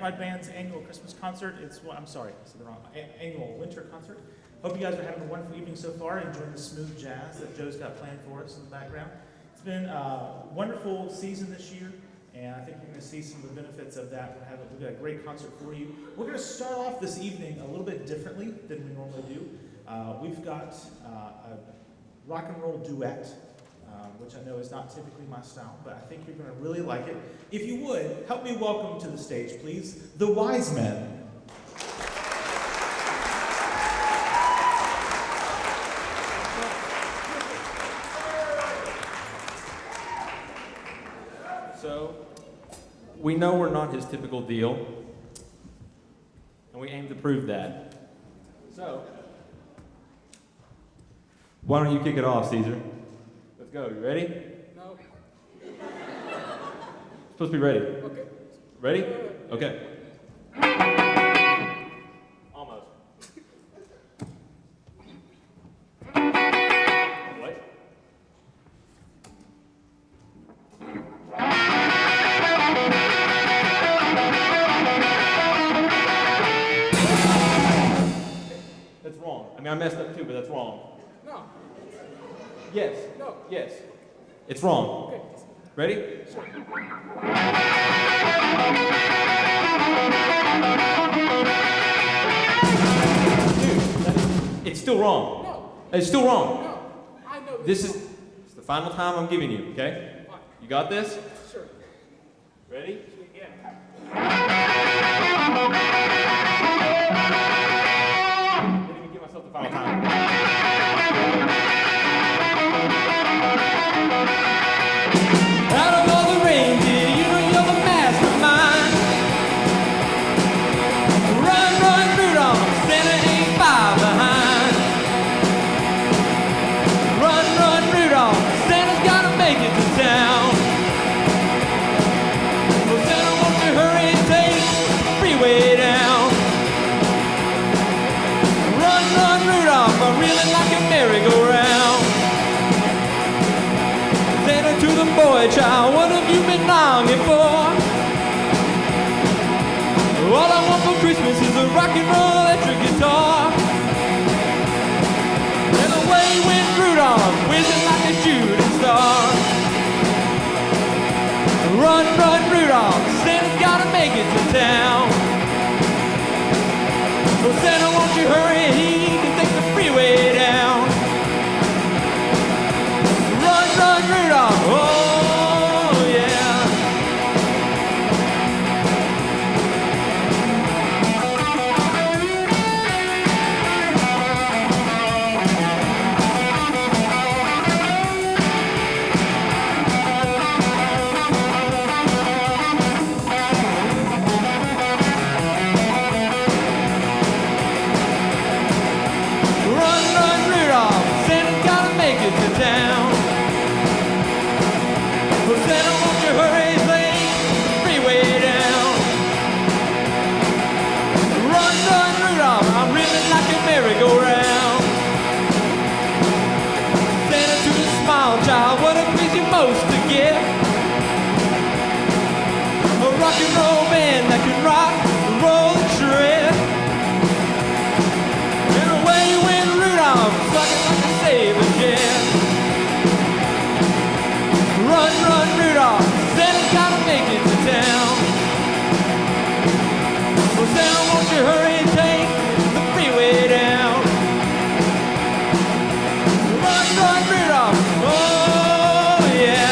Pride Band's annual Christmas concert. I'm sorry, I said the wrong, annual winter concert. Hope you guys are having a wonderful evening so far, enjoying the smooth jazz that Joe's got planned for us in the background. It's been a wonderful season this year, and I think you're going to see some of the benefits of that. We've got a great concert for you. We're going to start off this evening a little bit differently than we normally do. We've got a rock and roll duet, which I know is not typically my style, but I think you're going to really like it. If you would, help me welcome to the stage, please, the Wiseman. So, we know we're not his typical deal, and we aim to prove that. So, why don't you kick it off, Caesar? Let's go. You ready? No. Supposed to be ready. Okay. Ready? Okay. Almost. What? That's wrong. I mean, I messed up too, but that's wrong. No. Yes. No. Yes. It's wrong. Okay. Ready? Sure. Dude, it's still wrong. No. It's still wrong. No. I know This is it's the final time I'm giving you, okay? Fine. You got this? Sure. Ready? Yeah. Didn't even give myself the final time. Out of all the reindeer, you know you're the mastermind. Run, run, Rudolph, Santa ain't far behind. Run, run, Rudolph, Santa's gotta make it to town. Well, Santa, won't you hurry and take the freeway down? Run, run, Rudolph, I really like a merry-go-round. Santa to the boy child, what have you been longing for? All I want for Christmas is a rock and roll electric guitar. And away went Rudolph, whizzing like a shooting star. Run, run, Rudolph, Santa's gotta make it to town. Well, Santa, won't you hurry, he can take the freeway down. Run, run, Rudolph, oh yeah. Run, run, Rudolph, Santa's gotta make it to town. Well, Santa, won't you hurry, lay the freeway down. Run, run, Rudolph, I'm reeling like a merry-go-round. Santa to the small child, what a please you most to get. A rock and roll band that can rock, roll, and shred. And away went Rudolph, sucking like a saber jet. Run, run, Rudolph, Santa's gotta make it to town. Well, Santa, won't you hurry and take the freeway down? Run, run, Rudolph, oh yeah.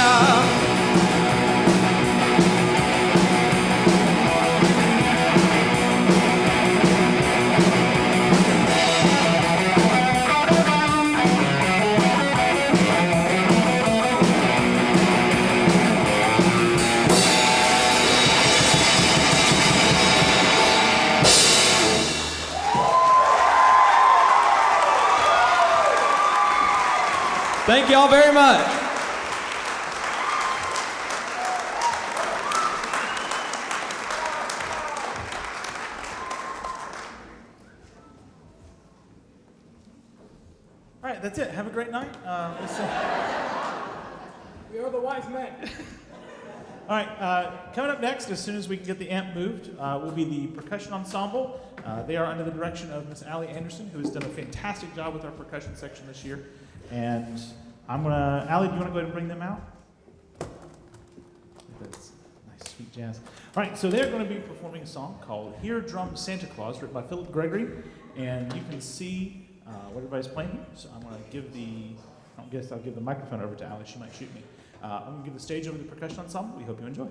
Thank y'all very much. All right, that's it. Have a great night. We are the wise men. All right, coming up next, as soon as we can get the amp moved, will be the percussion ensemble. They are under the direction of Miss Allie Anderson, who has done a fantastic job with our percussion section this year. And Allie, do you want to go ahead and bring them out? That's nice, sweet jazz. All right, so they're going to be performing a song called Here Drums Santa Claus, written by Philip Gregory. And you can see what everybody's playing here. So I'm going to give I'll give the microphone over to Allie. She might shoot me. I'm going to give the stage over to the percussion ensemble. We hope you enjoy.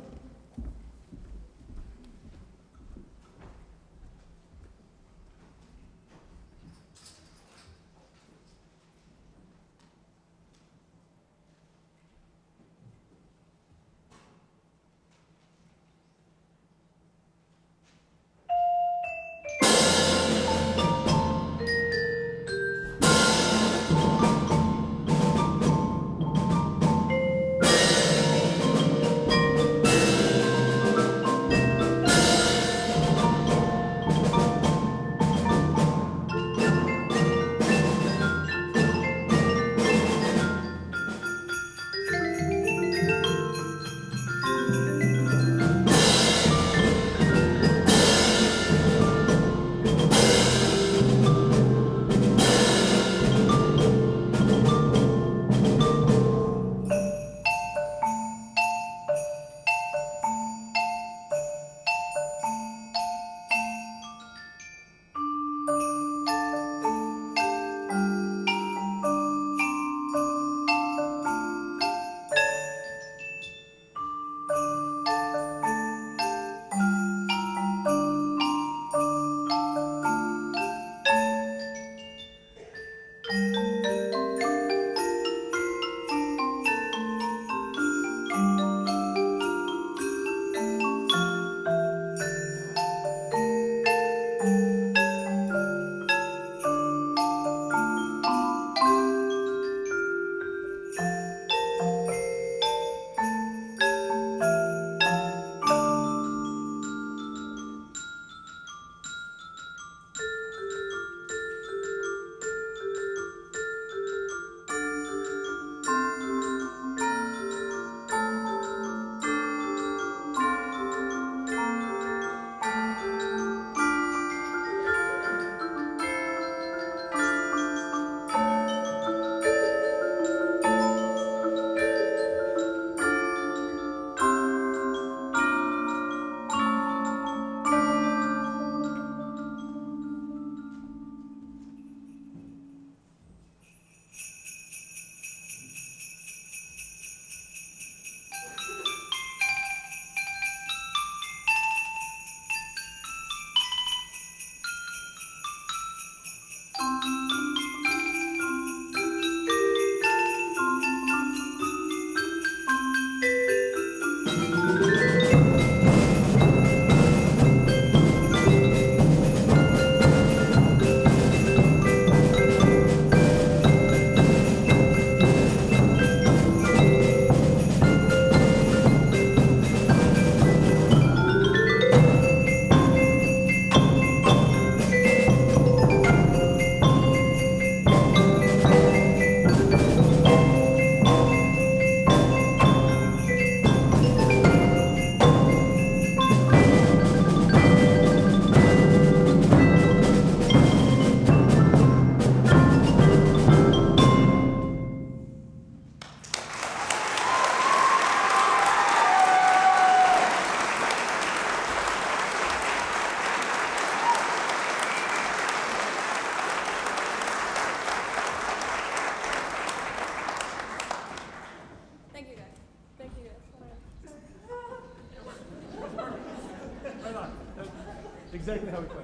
Exactly how we play.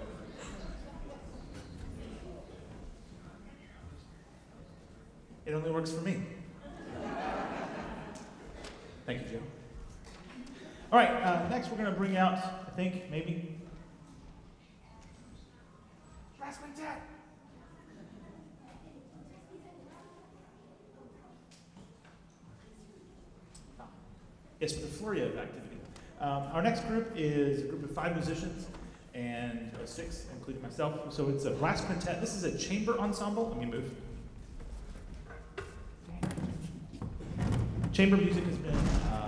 It only works for me. Thank you, Joe. All right, next we're going to bring out, I think, maybe, Quintet. Yes, with a flurry of activity. Our next group is a group of 5 musicians and 6, including myself. So it's a brass quintet. This is a chamber ensemble. Let me move. Chamber music has been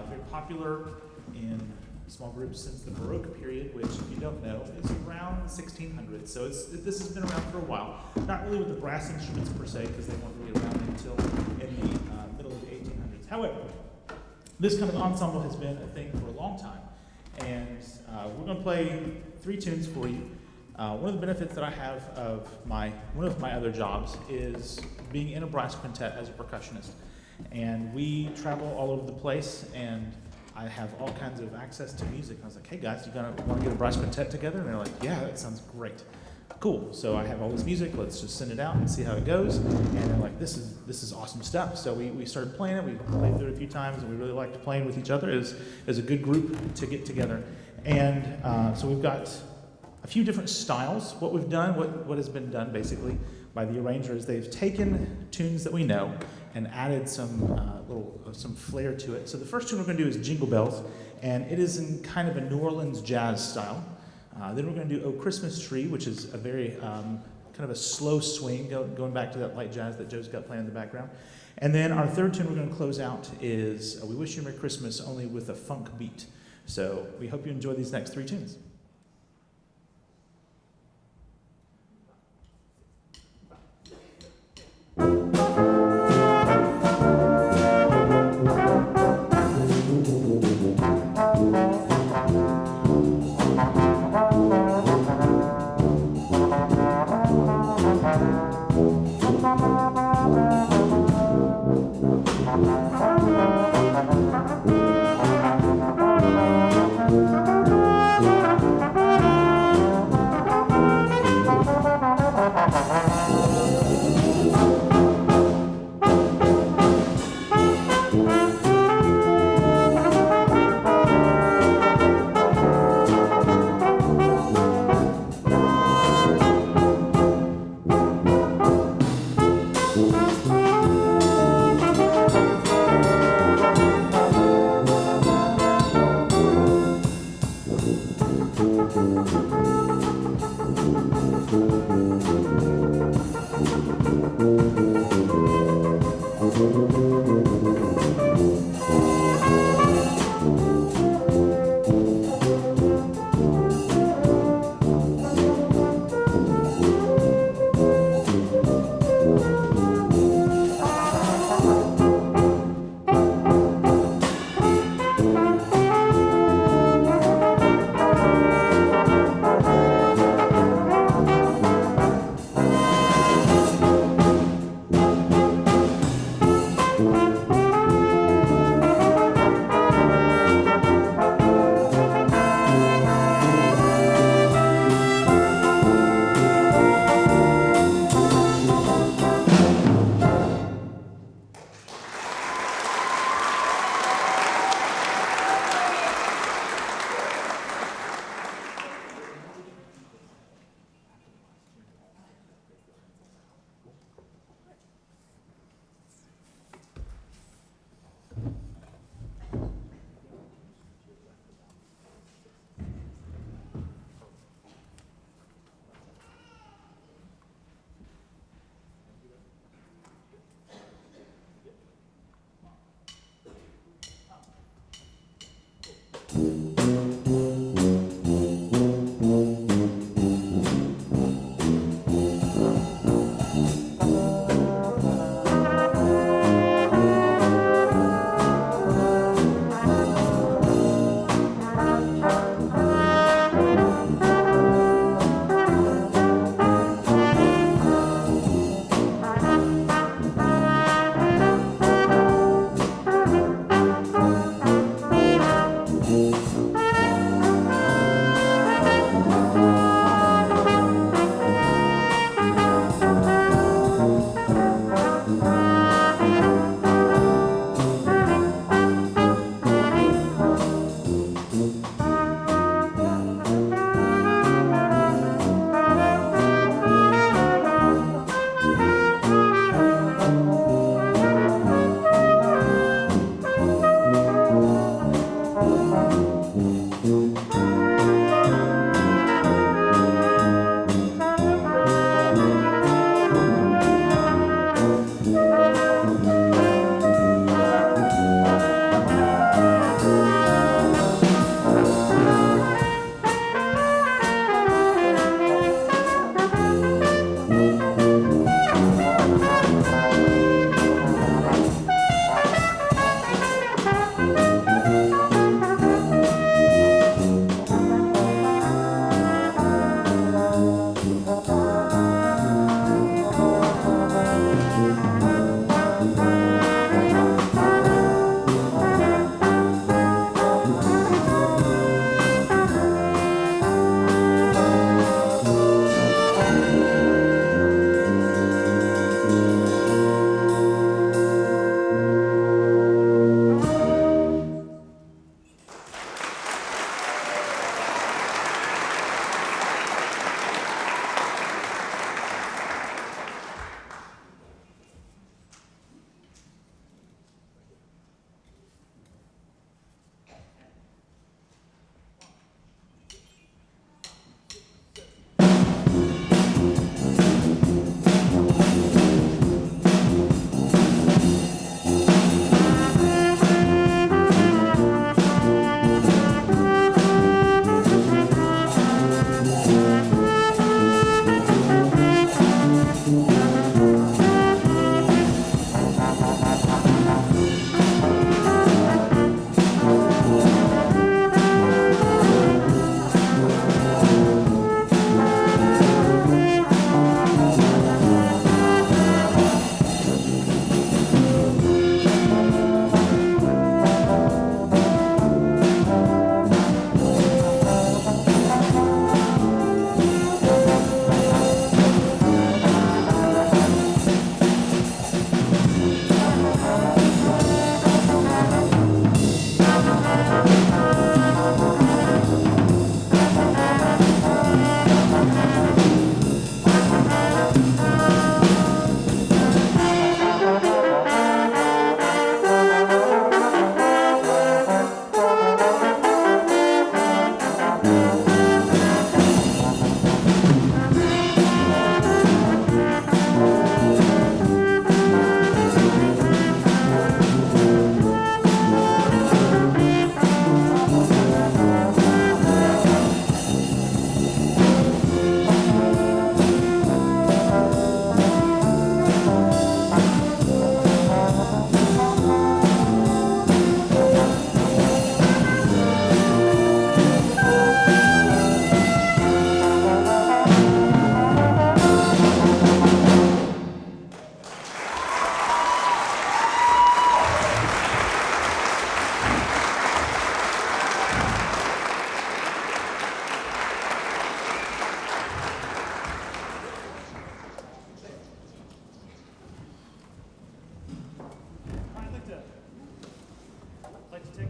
very popular in small groups since the Baroque period, which, if you don't know, is around 1600. So this has been around for a while. Not really with the brass instruments per se, because they weren't really around until in the middle of the 1800s. However, this kind of ensemble has been a thing for a long time. And we're going to play 3 tunes for you. One of the benefits that I have of one of my other jobs is being in a brass quintet as a percussionist. And we travel all over the place, and I have all kinds of access to music. I was like, hey guys, you want to get a brass quintet together? And they're like, yeah, that sounds great. Cool. So I have all this music, let's just send it out and see how it goes. And they're like, this is awesome stuff. So we started playing it, we played through it a few times, and we really liked playing with each other as a good group to get together. And so we've got a few different styles. What we've done, what has been done basically by the arranger is they've taken tunes that we know and added some flair to it. So the first tune we're going to do is Jingle Bells, and it is in kind of a New Orleans jazz style. Then we're going to do Oh Christmas Tree, which is a very kind of a slow swing, going back to that light jazz that Joe's got playing in the background. And then our third tune we're going to close out is We Wish You a Merry Christmas, only with a funk beat. So we hope you enjoy these next 3 tunes.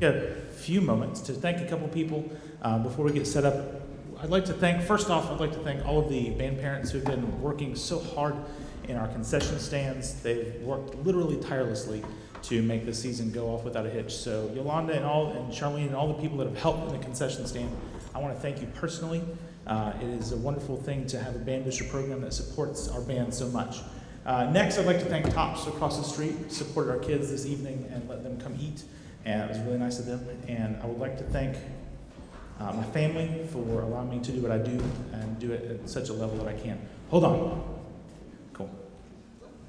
a few moments to thank a couple people before we get set up. First off, I'd like to thank all of the band parents who've been working so hard in our concession stands. They've worked literally tirelessly to make the season go off without a hitch. So Yolanda and Charlene and all the people that have helped in the concession stand, I want to thank you personally. It is a wonderful thing to have a band booster program that supports our band so much. Next, I'd like to thank Tops across the street, supported our kids this evening and let them come eat, and it was really nice of them. And I would like to thank my family for allowing me to do what I do and do it at such a level that I can. Hold on. Cool.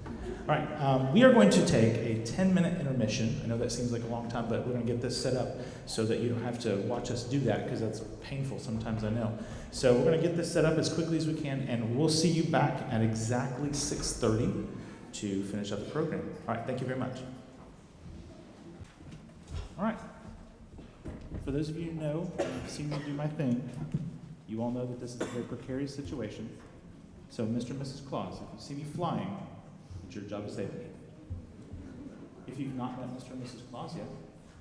All right, we are going to take a 10-minute intermission. I know that seems like a long time, but we're going to get this set up so that you don't have to watch us do that, because that's painful sometimes, I know. So we're going to get this set up as quickly as we can, and we'll see you back at exactly 6:30 to finish up the program. All right, thank you very much. All right. For those of you who know, have seen me do my thing, you all know that this is a very precarious situation. So, Mr. and Mrs. Claus, if you see me flying, it's your job to save me. If you've not met Mr. and Mrs. Claus yet,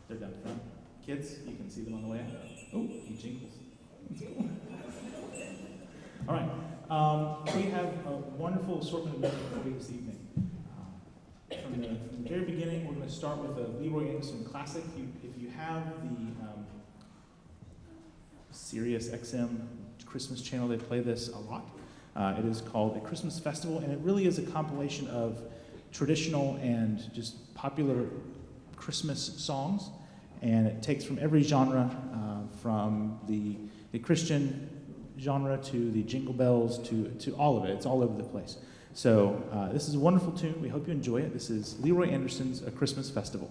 they're down front. Kids, you can see them on the way out. Oh, he jingles. That's cool. All right. We have a wonderful assortment of music for you this evening. From the very beginning, we're going to start with a Leroy Anderson classic. If you have the Sirius XM Christmas channel, they play this a lot. It is called A Christmas Festival, and it really is a compilation of traditional and just popular Christmas songs. And it takes from every genre, from the Christian genre to the Jingle Bells to all of it. It's all over the place. So this is a wonderful tune. We hope you enjoy it. This is Leroy Anderson's A Christmas Festival.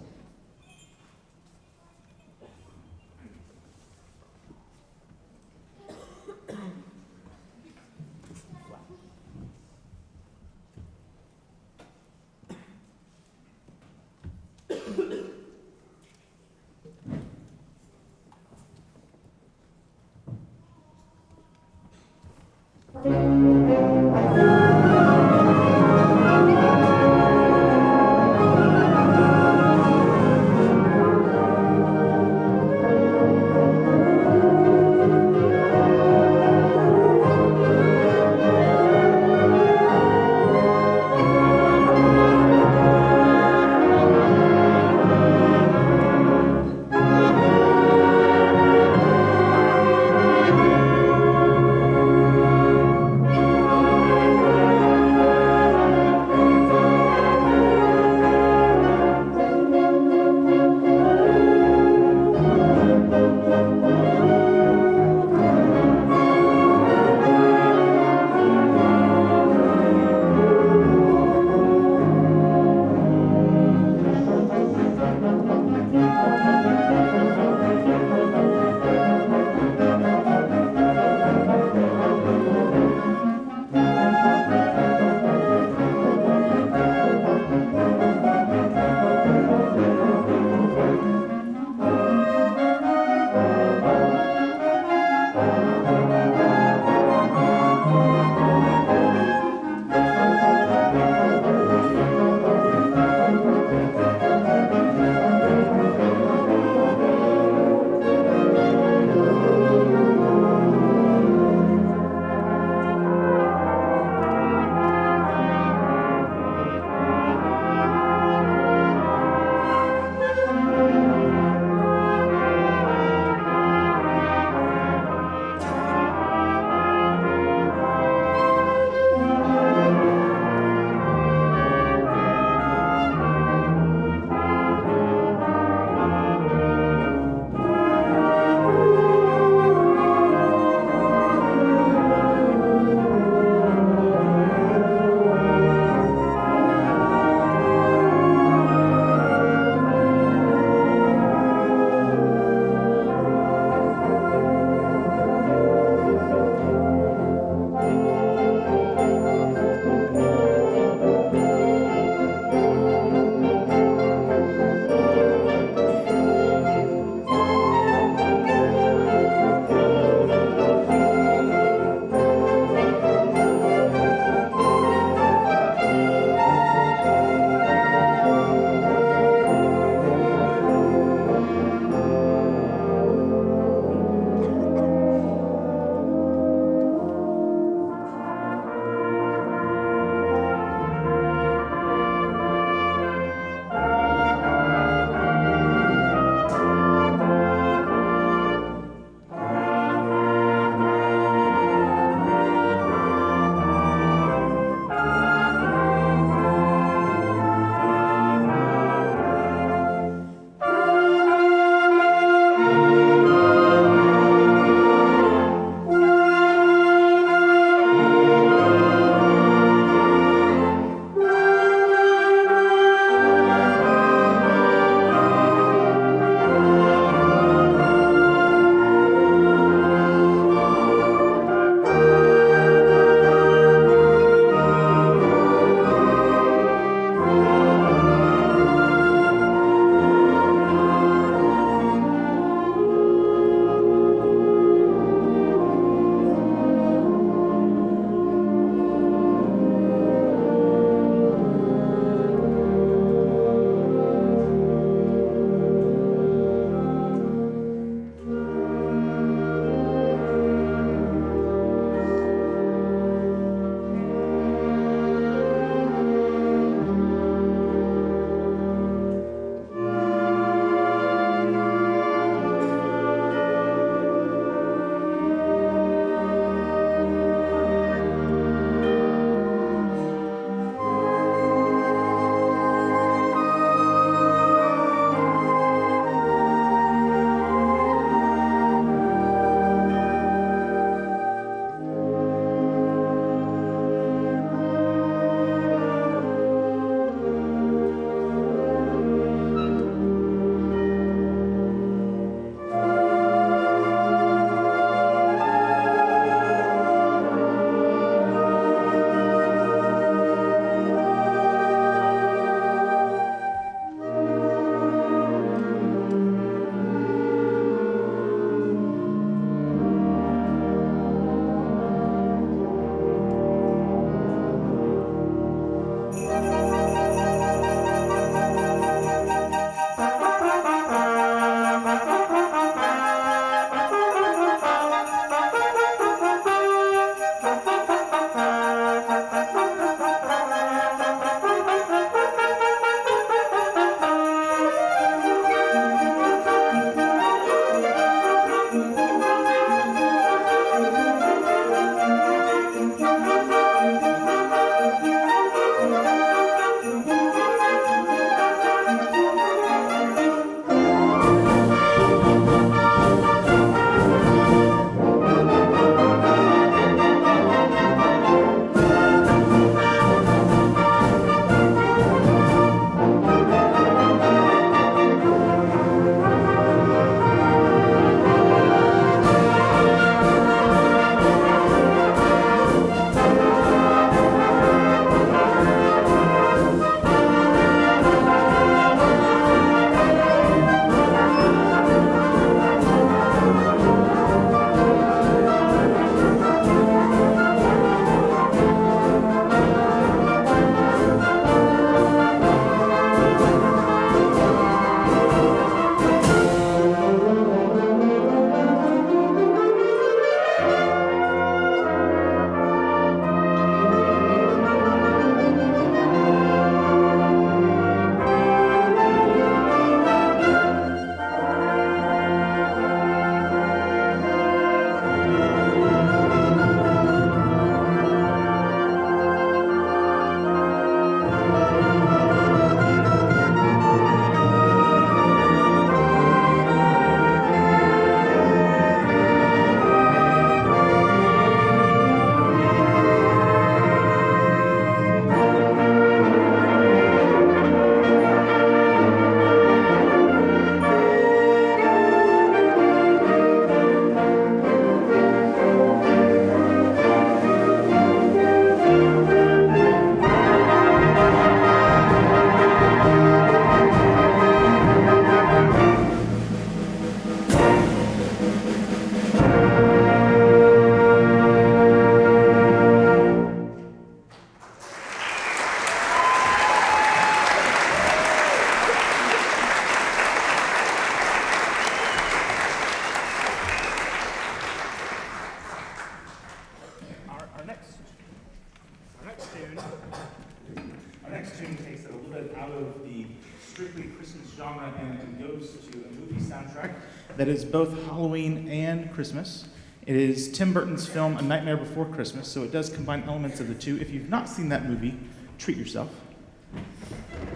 tune. Our next tune takes it a little bit out of the strictly Christmas genre and goes to a movie soundtrack that is both Halloween and Christmas. It is Tim Burton's film A Nightmare Before Christmas, so it does combine elements of the two. If you've not seen that movie, treat yourself.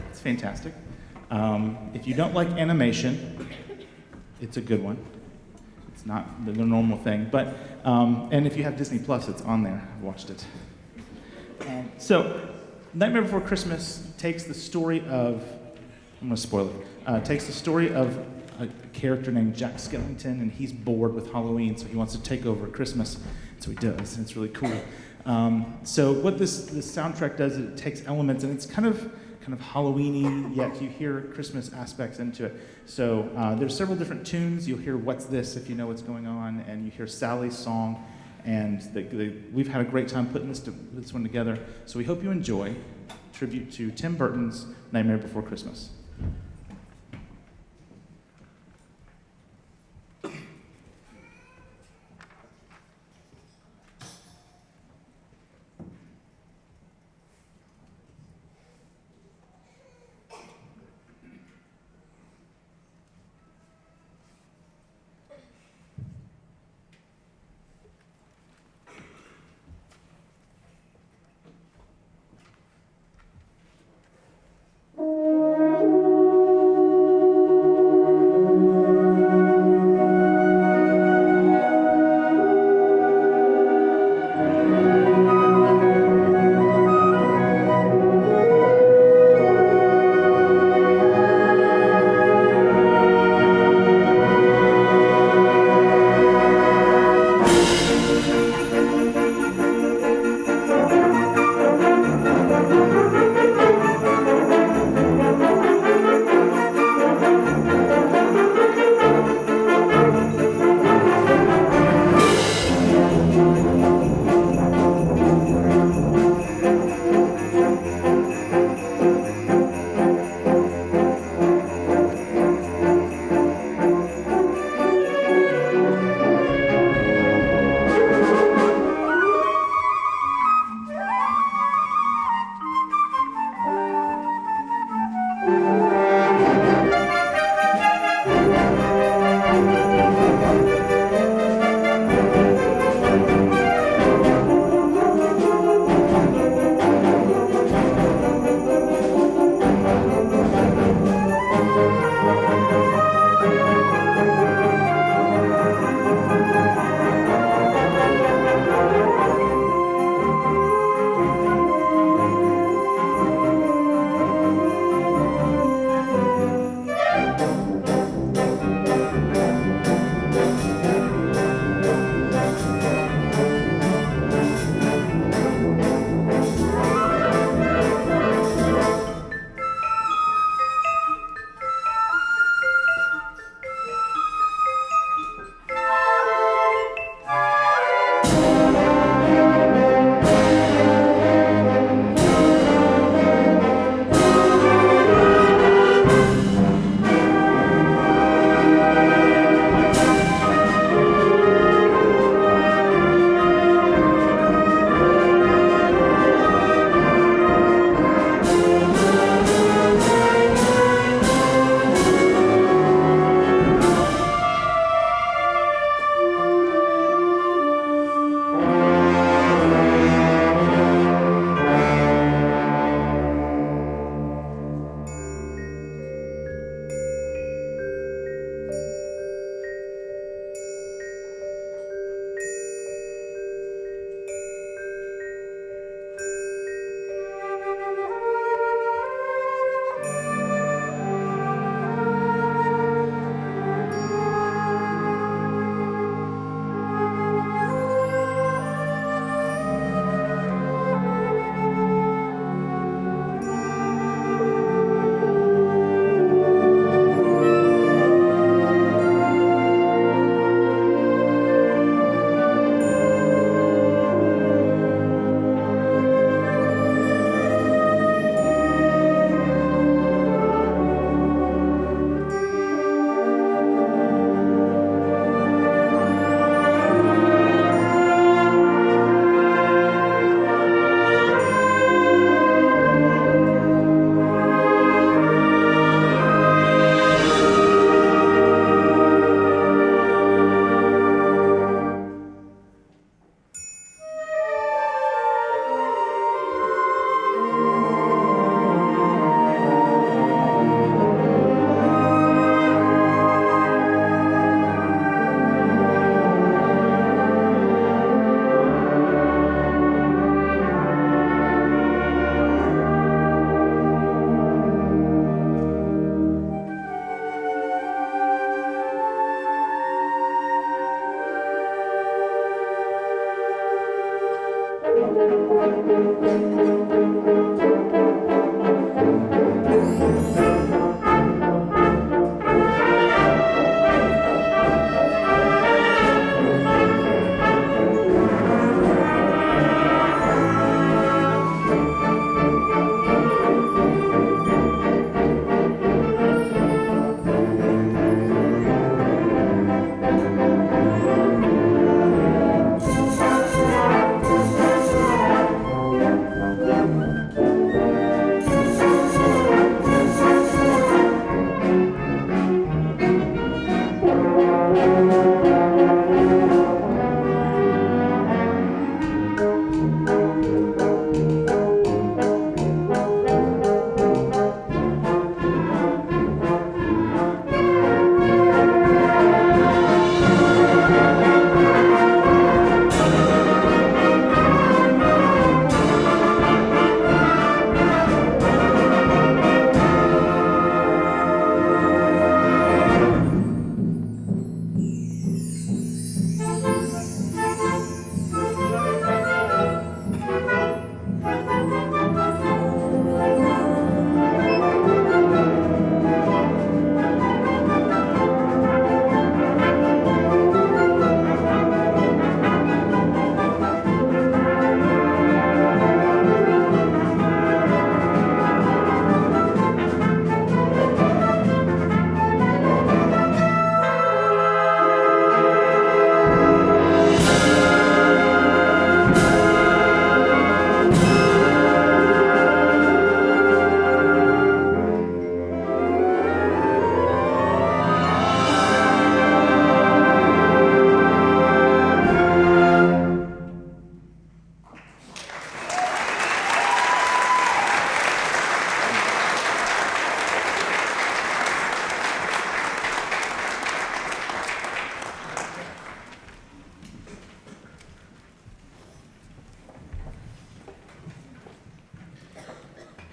It's fantastic. If you don't like animation, it's a good one. It's not the normal thing, but and if you have Disney Plus, it's on there. I've watched it. So, Nightmare Before Christmas takes the story of, I'm going to spoil it, takes the story of a character named Jack Skellington, and he's bored with Halloween, so he wants to take over Christmas. So he does, and it's really cool. So what this soundtrack does is it takes elements, and it's kind of Halloween-y, yet you hear Christmas aspects into it. So there's several different tunes. You'll hear What's This if you know what's going on, and you hear Sally's song, and we've had a great time putting this one together. So we hope you enjoy tribute to Tim Burton's Nightmare Before Christmas. Thank you.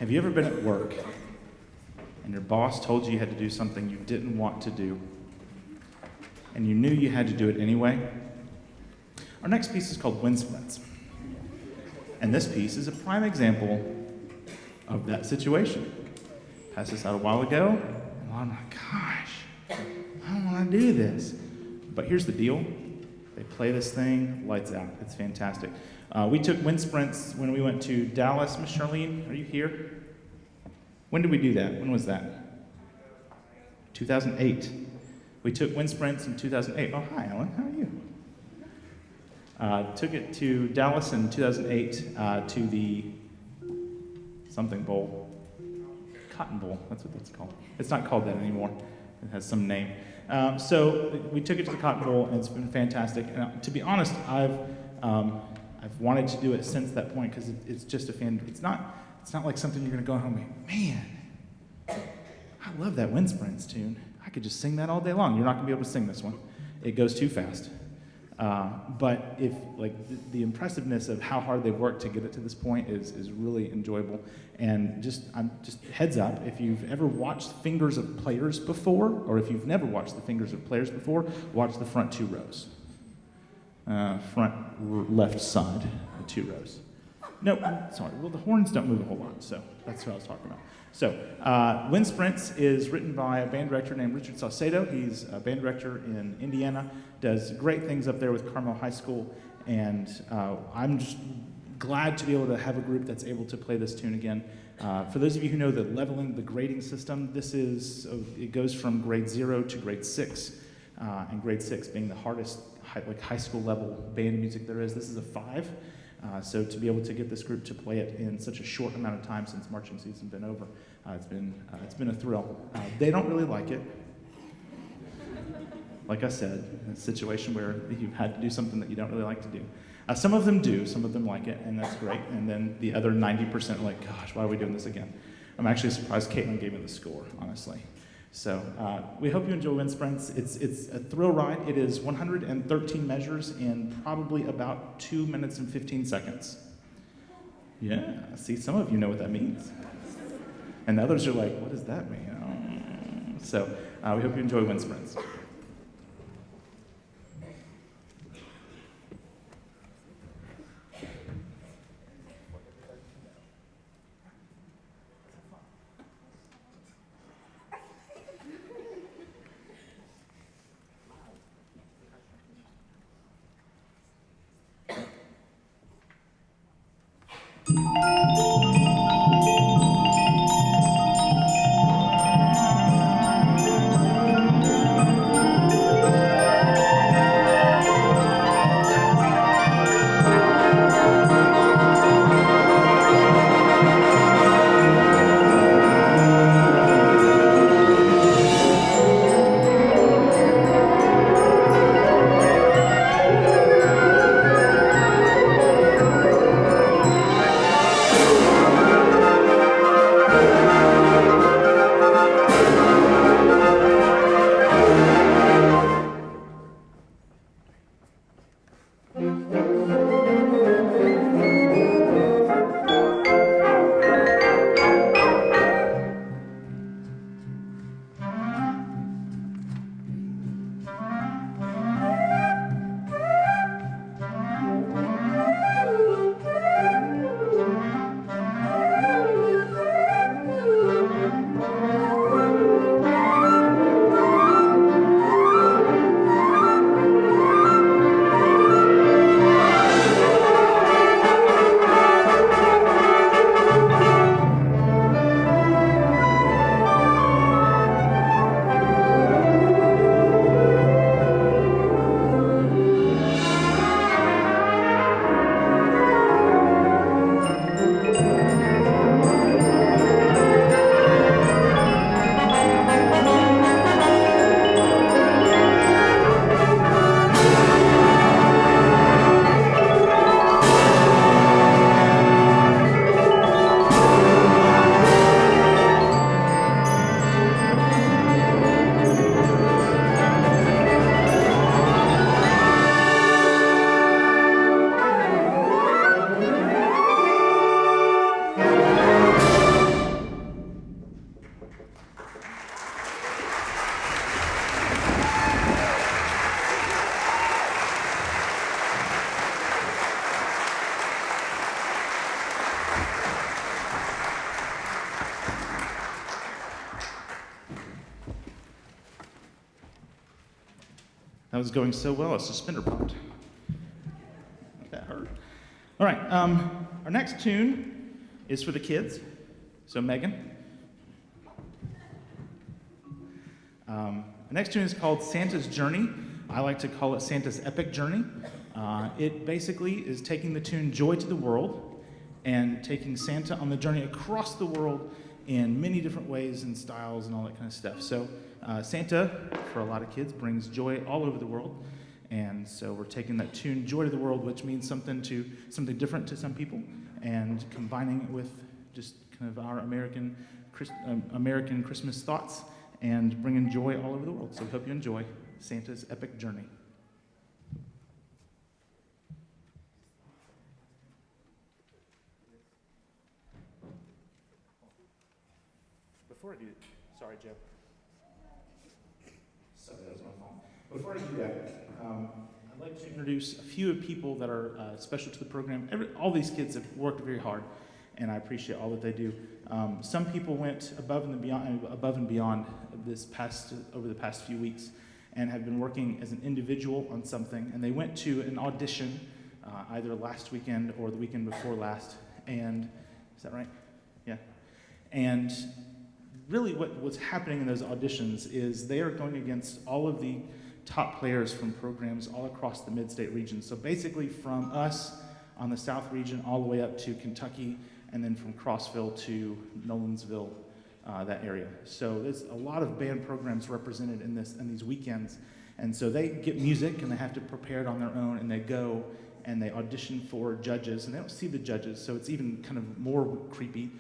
Have you ever been at work and your boss told you you had to do something you didn't want to do, and you knew you had to do it anyway? Our next piece is called Wind Sprints. And this piece is a prime example of that situation. Passed this out a while ago, and I'm like, gosh, I don't want to do this. But here's the deal. They play this thing, lights out. It's fantastic. We took wind sprints when we went to Dallas. Miss Charlene, are you here? When did we do that? When was that? 2008. We took wind sprints in 2008. Oh, hi, Ellen. How are you? Took it to Dallas in 2008 to the something bowl. Cotton Bowl, that's what that's called. It's not called that anymore. It has some name. So we took it to the Cotton Bowl, and it's been fantastic. And to be honest, I've wanted to do it since that point because it's just a fan. It's not like something you're going to go home and go, man, I love that Wind Sprints tune. I could just sing that all day long. You're not going to be able to sing this one. It goes too fast. But if the impressiveness of how hard they've worked to get it to this point is really enjoyable. And just heads up, if you've ever watched Fingers of Players before, or if you've never watched the Fingers of Players before, watch the front 2 rows. Left side, the 2 rows. No, I'm sorry. Well, the horns don't move a whole lot, so that's what I was talking about. So, Wind Sprints is written by a band director named Richard Saucedo. He's a band director in Indiana, does great things up there with Carmel High School, and I'm just glad to be able to have a group that's able to play this tune again. For those of you who know the leveling, the grading system, it goes from grade 0 to grade 6, and grade 6 being the hardest high school level band music there is. This is a 5. So to be able to get this group to play it in such a short amount of time since marching season's been over, it's been a thrill. They don't really like it. Like I said, it's a situation where you've had to do something that you don't really like to do. Some of them do, some of them like it, and that's great. And then the other 90% are like, gosh, why are we doing this again? I'm actually surprised Caitlin gave me the score, honestly. So we hope you enjoy Wind Sprints. It's a thrill ride. It is 113 measures in probably about 2 minutes and 15 seconds. Yeah, see, some of you know what that means. And the others are like, what does that mean? Oh. So we hope you enjoy Wind Sprints. That was going so well, a suspender popped. That hurt. All right, our next tune is for the kids. So Megan. The next tune is called Santa's Journey. I like to call it Santa's Epic Journey. It basically is taking the tune Joy to the World and taking Santa on the journey across the world in many different ways and styles and all that kind of stuff. So Santa, for a lot of kids, brings joy all over the world. And so we're taking that tune Joy to the World, which means something different to some people, and combining it with just kind of our American Christmas thoughts and bringing joy all over the world. So we hope you enjoy Santa's Epic Journey. Before I do, sorry, Joe. Sorry, that was my fault. Before I do that, I'd like to introduce a few people that are special to the program. All these kids have worked very hard, and I appreciate all that they do. Some people went above and beyond over the past few weeks, and have been working as an individual on something. And they went to an audition either last weekend or the weekend before last. And is that right? Yeah. And really what was happening in those auditions is they are going against all of the top players from programs all across the mid-state region. So basically from us on the South region all the way up to Kentucky, and then from Crossville to Nolensville, that area. So there's a lot of band programs represented in these weekends. And so they get music and they have to prepare it on their own, and they go and they audition for judges, and they don't see the judges, so it's even kind of more creepy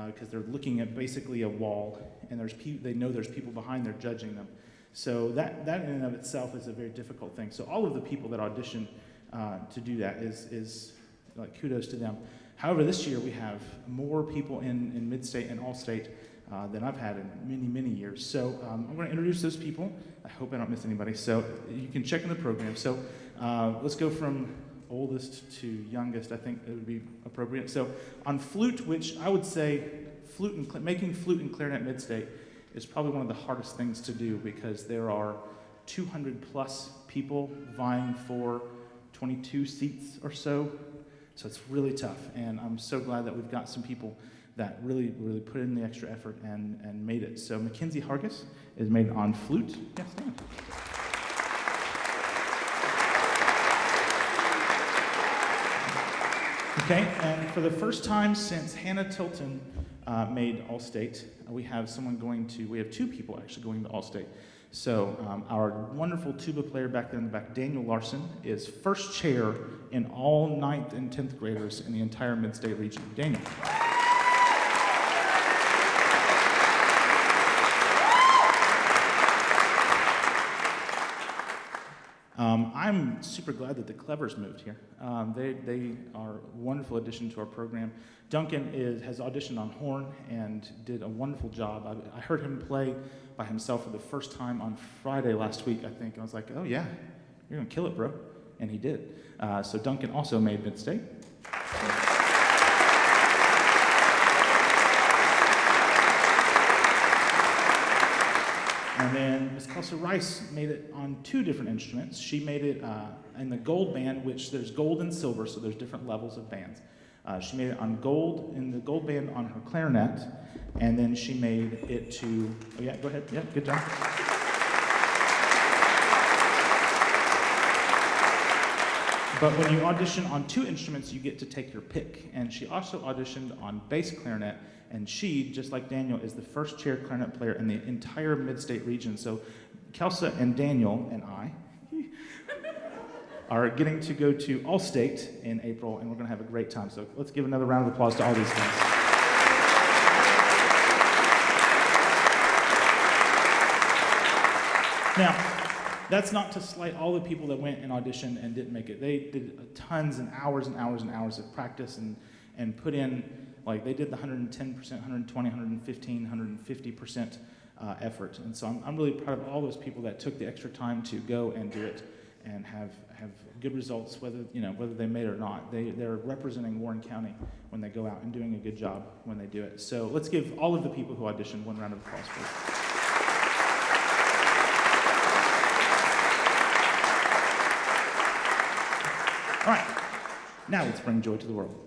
because they're looking at basically a wall, and they know there's people behind there judging them. So that in and of itself is a very difficult thing. So all of the people that audition to do that is like kudos to them. However, this year we have more people in Mid-State and All-State than I've had in many, many years. So I'm going to introduce those people. I hope I don't miss anybody. So you can check in the program. So let's go from oldest to youngest. I think it would be appropriate. So on flute, which I would say making flute and clarinet Mid-State is probably one of the hardest things to do, because there are 200 plus people vying for 22 seats or so. So it's really tough, and I'm so glad that we've got some people that really, really put in the extra effort and made it. So Mackenzie Hargis is made on flute. Yes, Dan. Okay, and for the first time since Hannah Tilton made All-State, we have two people actually going to All-State. So our wonderful tuba player back there in the back, Daniel Larson, is first chair in all 9th and 10th graders in the entire Mid-State region. Daniel. I'm super glad that the Clevers moved here. They are a wonderful addition to our program. Duncan has auditioned on horn and did a wonderful job. I heard him play by himself for the first time on Friday last week, I think. I was like, oh yeah, you're going to kill it, bro. And he did. So Duncan also made Mid-State. And then Miss Kelsey Rice made it on 2 different instruments. She made it in the gold band, which there's gold and silver, so there's different levels of bands. She made it in the gold band on her clarinet, and then she made it to, oh yeah, go ahead, yeah, good job. But when you audition on 2 instruments, you get to take your pick. And she also auditioned on bass clarinet, and she, just like Daniel, is the first chair clarinet player in the entire Mid-State region. So Kelsey and Daniel and I are getting to go to All-State in April, and we're going to have a great time. So let's give another round of applause to all these guys. Now, that's not to slight all the people that went and auditioned and didn't make it. They did tons and hours and hours and hours of practice and put in, like they did the 110%, 120, 115, 150% effort. And so I'm really proud of all those people that took the extra time to go and do it and have good results, whether they made it or not. They're representing Warren County when they go out and doing a good job when they do it. So let's give all of the people who auditioned one round of applause, please. All right, now let's bring joy to the world.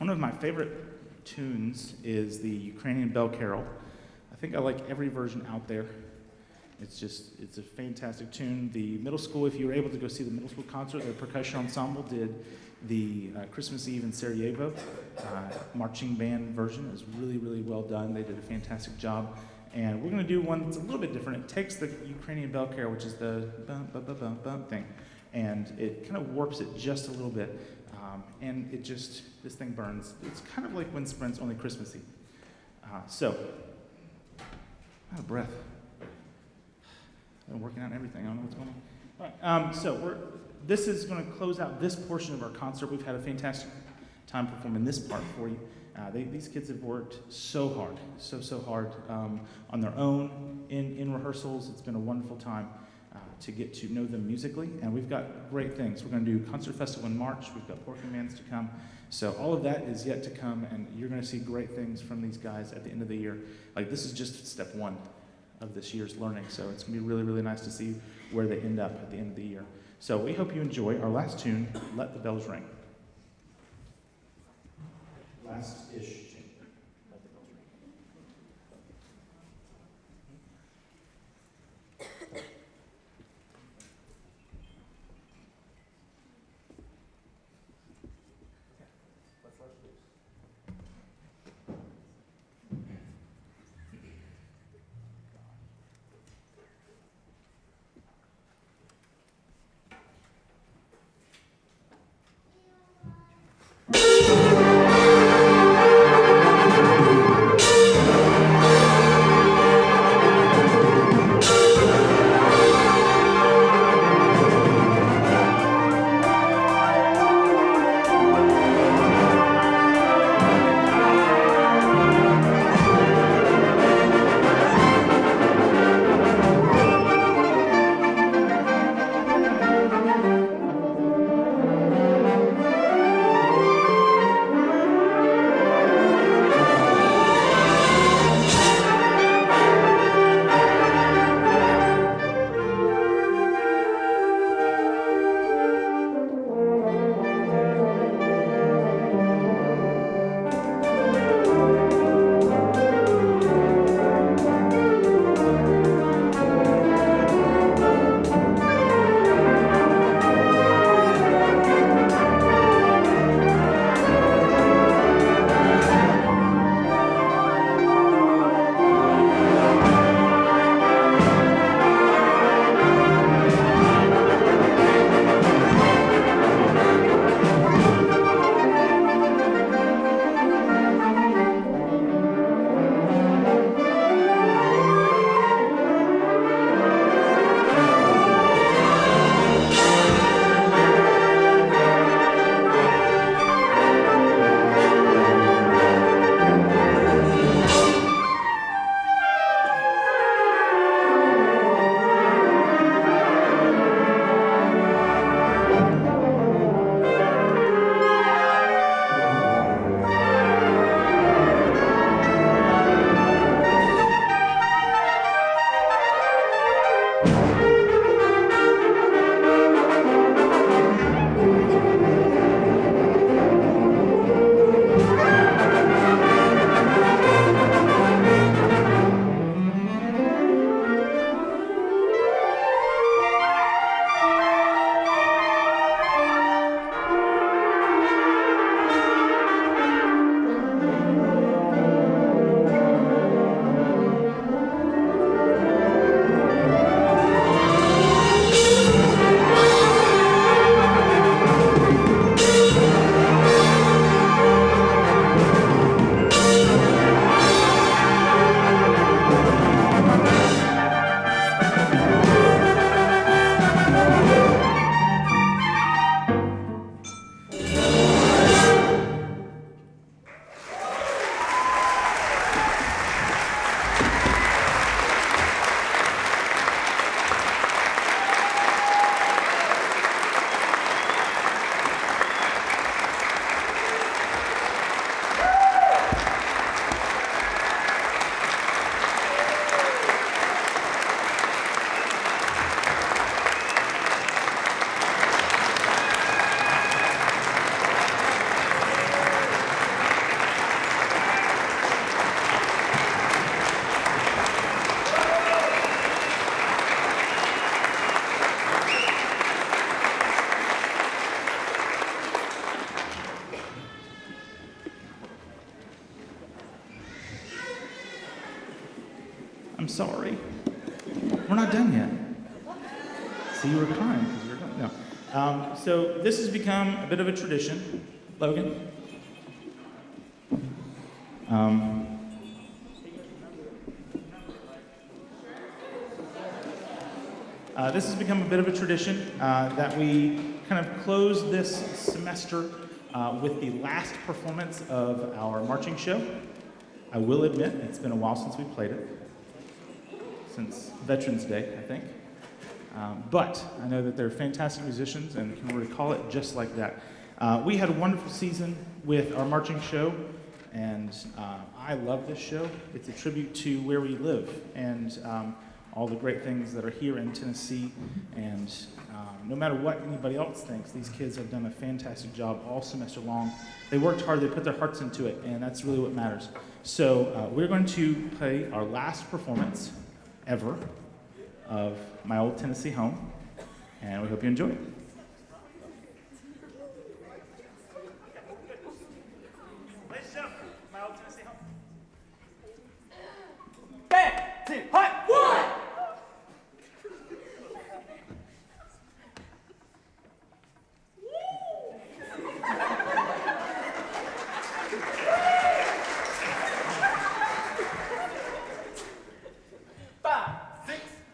One of my favorite tunes is the Ukrainian Bell Carol. I think I like every version out there. It's a fantastic tune. The middle school, if you were able to go see the middle school concert, the percussion ensemble did the Christmas Eve in Sarajevo marching band version. It was really, really well done. They did a fantastic job. And we're going to do one that's a little bit different. It takes the Ukrainian Bell Carol, which is the bum, bum, bum, bum, bum thing, and it kind of warps it just a little bit. And this thing burns. It's kind of like Wind Sprint's, only Christmassy. So, out of breath. I'm working on everything. I don't know what's going on. All right. This is going to close out this portion of our concert. We've had a fantastic time performing this part for you. These kids have worked so hard, so hard on their own in rehearsals. It's been a wonderful time to get to know them musically, and we've got great things. We're going to do concert festival in March. We've got porking bands to come. So all of that is yet to come, and you're going to see great things from these guys at the end of the year. Like, this is just step one of this year's learning, so it's going to be really, really nice to see where they end up at the end of the year. So we hope you enjoy our last tune, Let the Bells Ring. Last-ish tune. Let the bells ring. sorry. We're not done yet. See, you were crying because we were done. No. So this has become a bit of a tradition. Logan? This has become a bit of a tradition that we kind of close this semester with the last performance of our marching show. I will admit, it's been a while since we played it. Since Veterans Day, I think. But I know that they're fantastic musicians and can recall it just like that. We had a wonderful season with our marching show, and I love this show. It's a tribute to where we live and all the great things that are here in Tennessee. And no matter what anybody else thinks, these kids have done a fantastic job all semester long. They worked hard, they put their hearts into it, and that's really what matters. So we're going to play our last performance ever of My Old Tennessee Home, and we hope you enjoy it. Ladies and gentlemen, My Old Tennessee Home. Bam! Two, hot, one!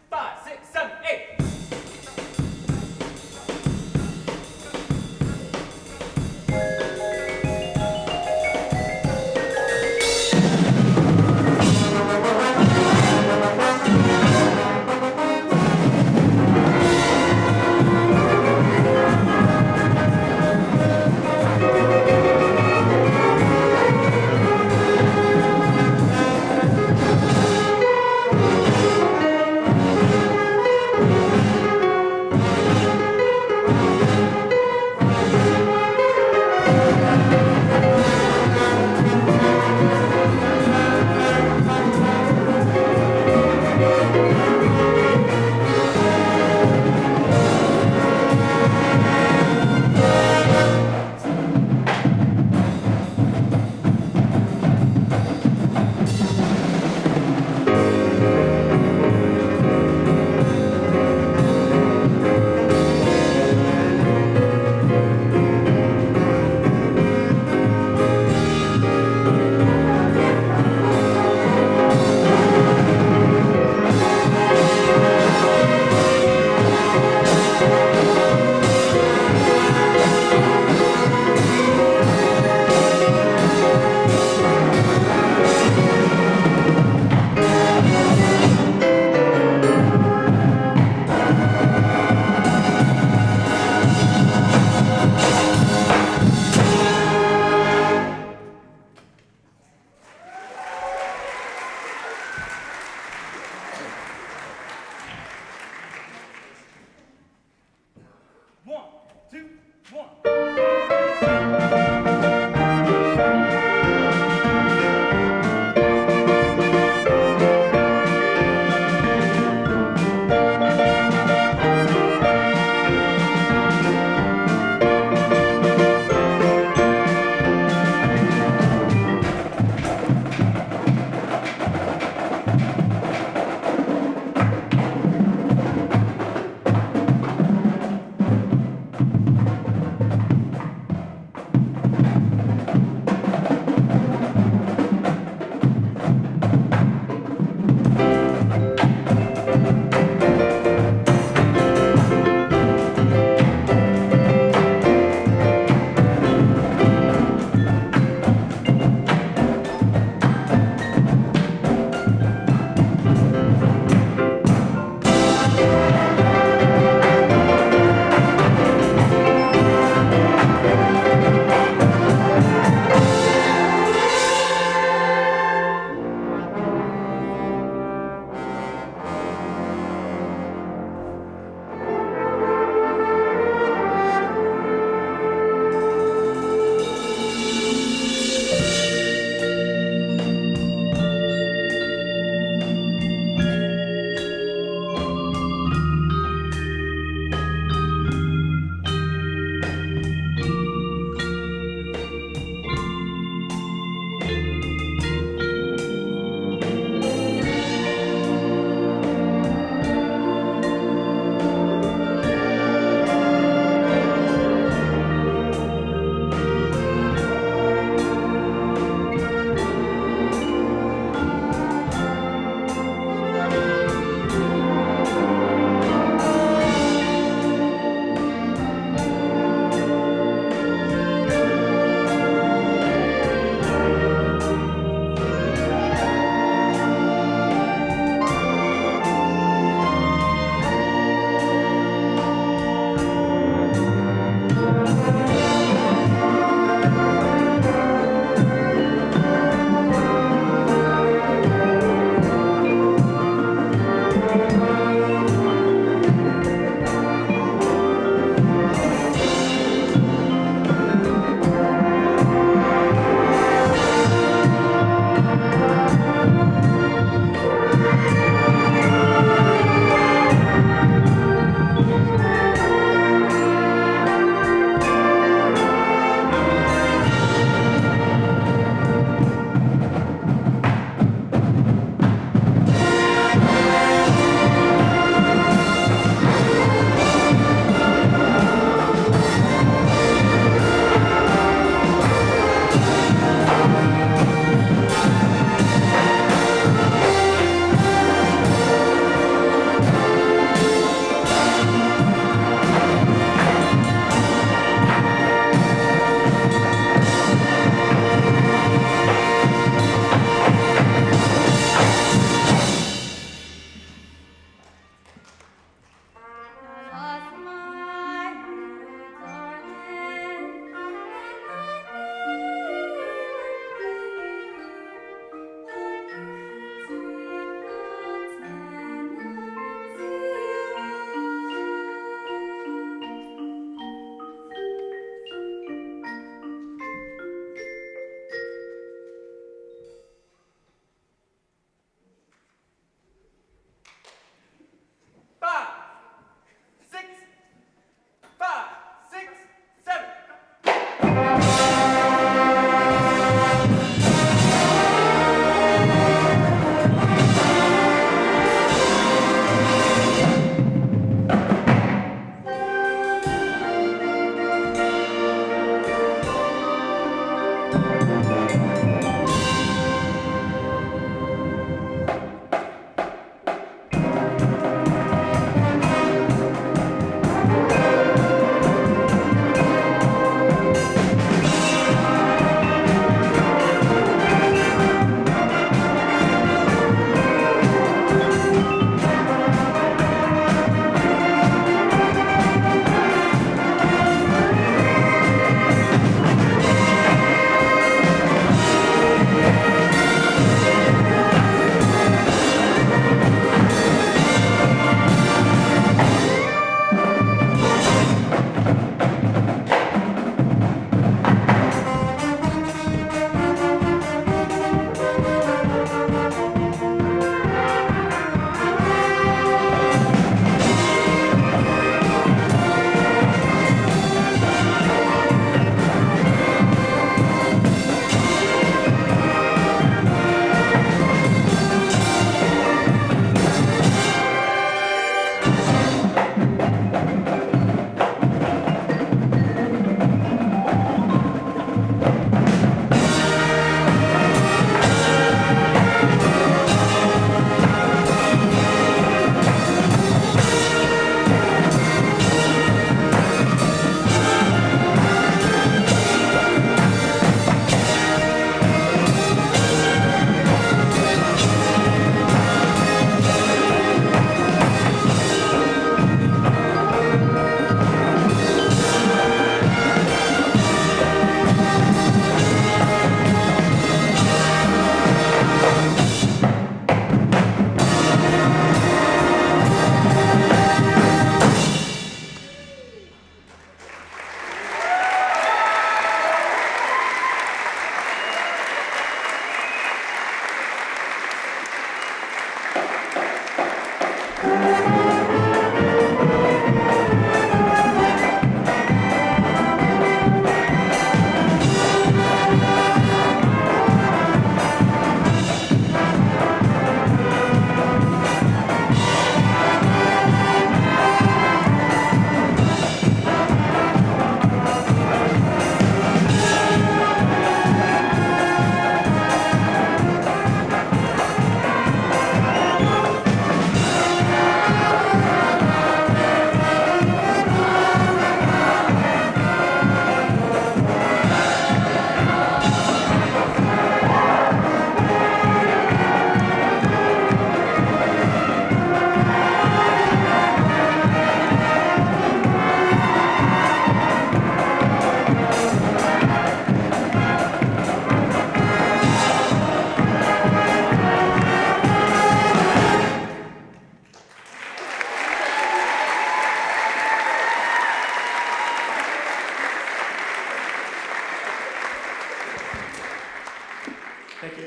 Five, six, 7, 8.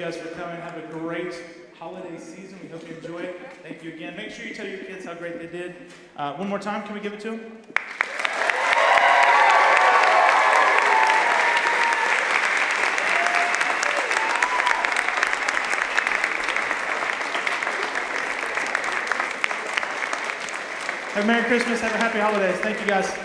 guys for coming. Have a great holiday season. We hope you enjoy it. Thank you again. Make sure you tell your kids how great they did. One more time, can we give it to them? Have a Merry Christmas. Have a happy holidays. Thank you, guys.